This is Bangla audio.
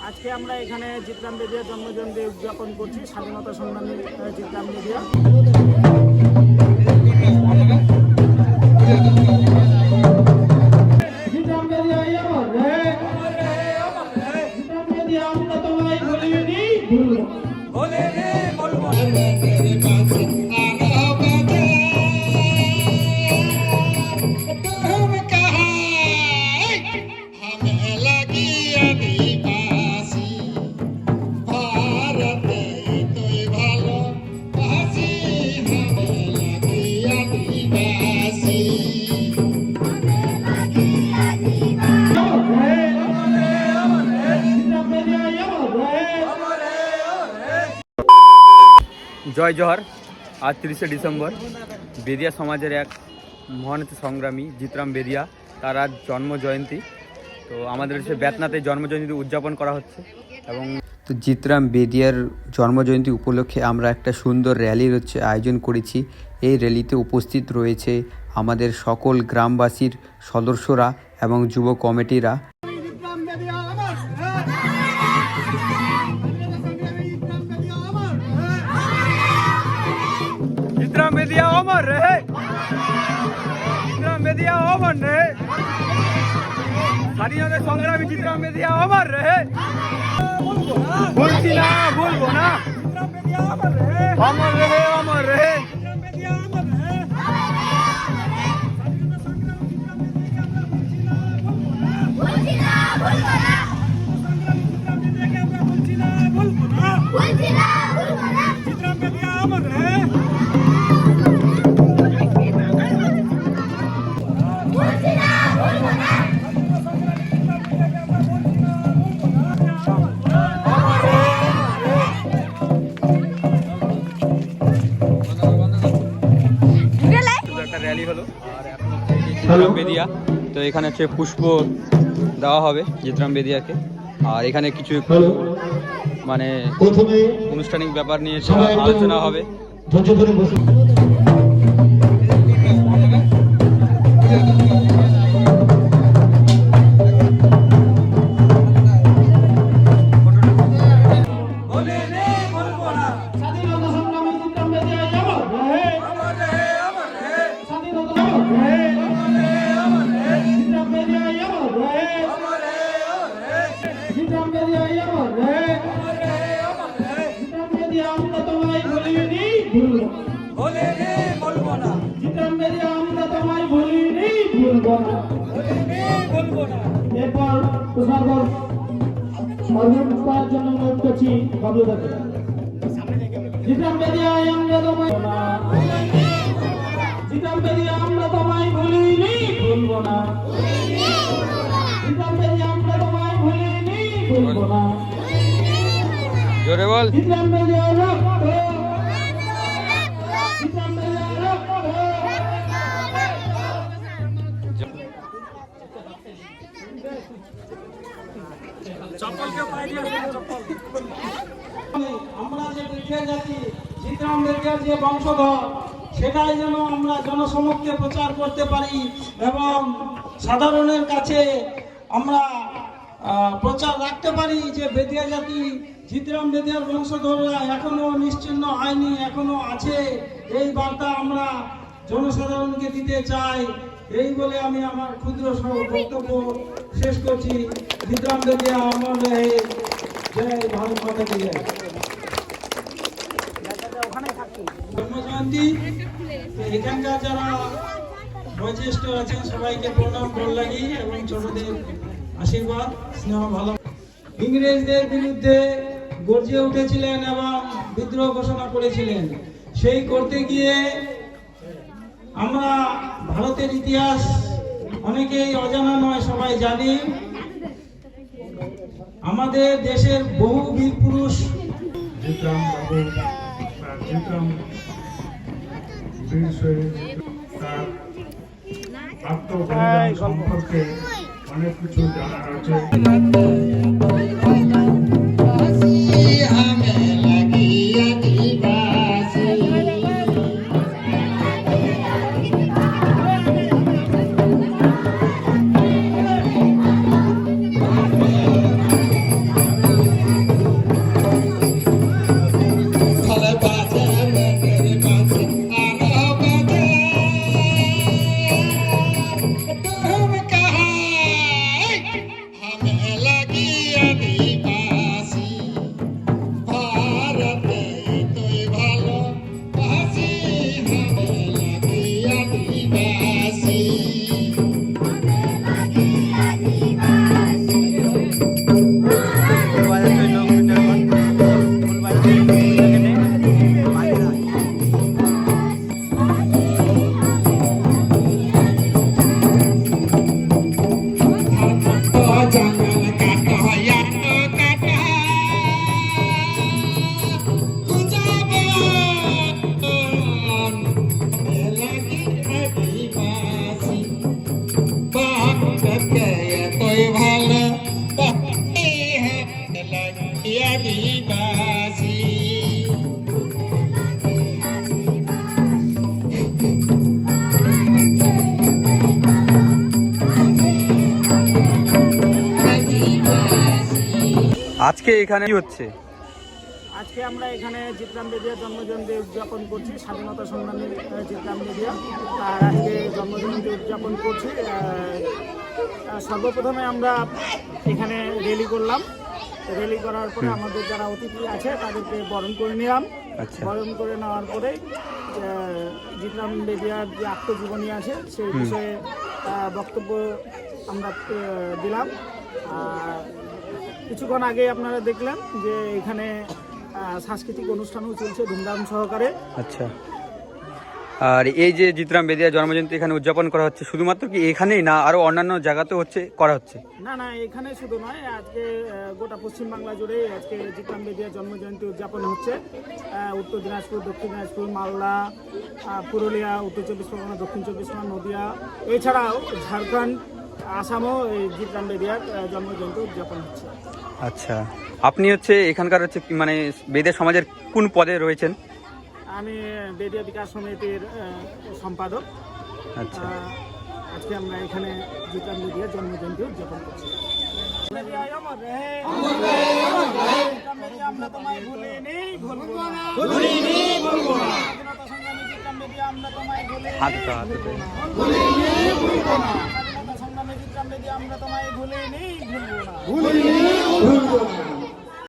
আজকে আমরা এখানে জিতরাম বেদিয়ার জন্মজয়ন্তী উদযাপন করছি। স্বাধীনতা সংগ্রামী জিতরাম বেদিয়া। জয় জোহার। আজ 30শে ডিসেম্বর বেদিয়া সমাজের এক মহান সংগ্রামী জিতরাম বেদিয়া, তার আজ জন্ম জয়ন্তী। তো আমাদের সে বেতনাতে জন্মজয়ন্তী উদযাপন করা হচ্ছে। এবং তো জিতরাম বেদিয়ার জন্মজয়ন্তী উপলক্ষে আমরা একটা সুন্দর র্যালির আয়োজন করেছি। এই র্যালিতে উপস্থিত রয়েছে আমাদের সকল গ্রামবাসীর সদস্যরা এবং যুব কমিটিরা। जितराम बेदिया अमर रहे, जितराम बेदिया अमर रहे, स्वाधीनता संग्रामी जितराम बेदिया अमर रहे। भूलती ना, भूलबो ना। जितराम बेदिया अमर रहे, अमर रहे, अमर रहे। जितराम बेदिया अमर रहे। भूलती ना, भूलबो ना। संग्रामी जितराम बेदिया के আমরা भूलती ना, भूलबो ना। भूलती ना, भूलबो ना। जितराम बेदिया अमर रहे। র্যালি হলো আর এখন হচ্ছে জিতরাম বেদিয়া। তো এখানে হচ্ছে পুষ্প দেওয়া হবে জিতরাম বেদিয়াকে। আর এখানে কিছু মানে আনুষ্ঠানিক ব্যাপার নিয়ে আলোচনা হবে। এরপর প্রশাসন অর্জন করার জন্য অনুরোধ করছি বাবলুদাকে। জিতরাম বেদিয়া আমরা তোমায়, জিতরাম বেদিয়া আমরা তোমায় ভুলিনি, ভুলবো না। জিতরাম বেদিয়া আমরা তোমায় ভুলিনি, ভুলবো না। জোরে বল। জিতরাম বেদিয়া রক্ত, জিতরাম বেদিয়া রক্ত। আমরা যে বেদিয়া জাতি, জিতরাম বেদিয়ার যে বংশধর, সেটাই যেন আমরা জনসমক্ষে প্রচার করতে পারি এবং সাধারণের কাছে আমরা প্রচার রাখতে পারি যে বেদিয়া জাতি, জিতরাম বেদিয়ার বংশধররা এখনো নিশ্চিহ্ন হয়নি, এখনো আছে। এই বার্তা আমরা জনসাধারণকে দিতে চাই। এই বলে আমি আমার ক্ষুদ্র বক্তব্য শেষ করছি। জিতরাম বেদিয়া অমর রহে। জয় ভারত মাতা কি জয়। জন্মজয়ন্তী এখানকার যারা বয়োজ্যেষ্ঠ আছেন সবাইকে প্রণাম করলাগি এবং ছোটদের আশীর্বাদ স্নেহ ভালো। ইংরেজদের বিরুদ্ধে গর্জে উঠেছিলেন এবং বিদ্রোহ ঘোষণা করেছিলেন। সেই করতে গিয়ে আমরা ভারতের ইতিহাস অনেকেই অজানা নয়, সবাই জানি। আমাদের দেশের বহু বীর পুরুষ জিতরাম বাবু, জিতরাম বীর শহীদ, তার আত্মবলিদান সম্পর্কে অনেক কিছু জানার আছে। আজকে এখানে কি হচ্ছে? আজকে আমরা এখানে জিতরাম বেদিয়ার জন্মজয়ন্তী উদযাপন করছি, স্বাধীনতা সংগ্রামী জিতরাম বেদিয়া। আর আজকে জন্মজয়ন্তী উদযাপন করছি। সর্বপ্রথমে আমরা এখানে র্যালি করলাম। র্যালি করার পরে আমাদের যারা অতিথি আছে তাদেরকে বরণ করে নিলাম। আচ্ছা। বরণ করে নেওয়ার পরে জিতরাম বেদিয়ার যে আত্মজীবনী আছে সেই বিষয়ে বক্তব্য আমরা দিলাম। আর কিছুক্ষণ আগে আপনারা দেখলেন যে এখানে সাংস্কৃতিক অনুষ্ঠানও চলছে ধুমধাম সহকারে। আচ্ছা। আর এই যে জিতরাম বেদিয়া জন্মজয়ন্তী এখানে উদযাপন করা হচ্ছে, শুধুমাত্র কি এখানেই না আরো অন্যান্য জায়গাতেও করা হচ্ছে? না না, এখানে শুধু নয়, আজকে গোটা পশ্চিমবাংলা জুড়ে আজকে জিতরাম বেদিয়া জন্মজয়ন্তী উদযাপন হচ্ছে। উত্তর দিনাজপুর, দক্ষিণ দিনাজপুর, মালদা, পুরুলিয়া, উত্তর চব্বিশ পরগনা, দক্ষিণ চব্বিশ পরগনা, নদিয়া, এছাড়াও ঝাড়খণ্ড, আসামও এই জিতরাম বেদিয়ার জন্মজয়ন্তী উদযাপন হচ্ছে। আচ্ছা, আপনি এখানকার মানে বেদিয়া সমাজের কোন পদে রয়েছেন? আমি বেদিয়া বিকাশ সমিতির সম্পাদক। আচ্ছা। আজকে আমরা এখানে জিতরাম বেদিয়ার জন্মজয়ন্তী উদযাপন করছি। আমরা তোমায় ভুলিনি, ভুলবো না। স্বাধীনতা সংগ্রামী জিতরাম বেদিয়া, আমরা তোমায় ভুলিনি, ভুলবো না। স্বাধীনতা সংগ্রামী জিতরাম বেদিয়া, আমরা তোমায় ভুলিনি, ভুলবো না।